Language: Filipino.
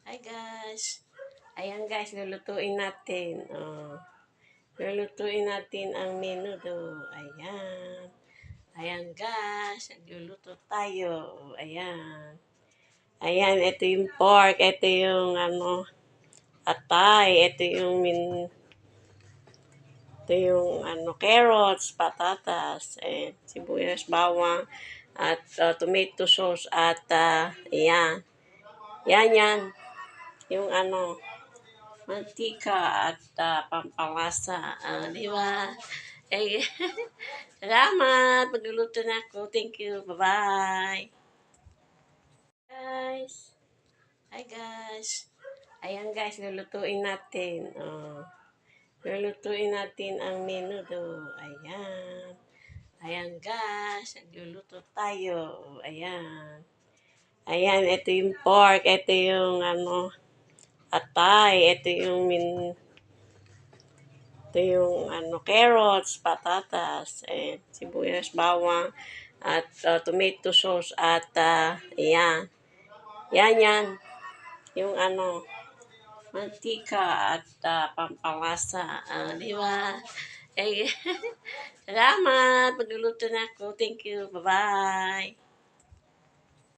Hi guys. Ayan guys, lulutuin natin. Lulutuin natin ang menudo. Ayan. Ayan guys, nagluluto tayo. Ayan. Ayan, ito yung pork. Ito yung atay. Ito yung carrots, patatas, sibuyas, bawang, at tomato sauce, at ayan. Yan. Yung mantika at pampalasa. Di ba? Eh, salamat. Magluluto na ako. Thank you. Bye-bye. Guys. Hi guys. Ayan guys, lulutuin natin. Lulutuin natin ang menudo. Ayan. Ayan guys, nagluluto tayo. Ayan. Ayan, ito yung pork. Ito yung atay. Ito yung carrots, patatas, sibuyas, bawang, at tomato sauce, at ayan. Yan. Yung mantika at pampalasa. Di ba? Eh, salamat. Magluluto na ako. Thank you. Bye-bye.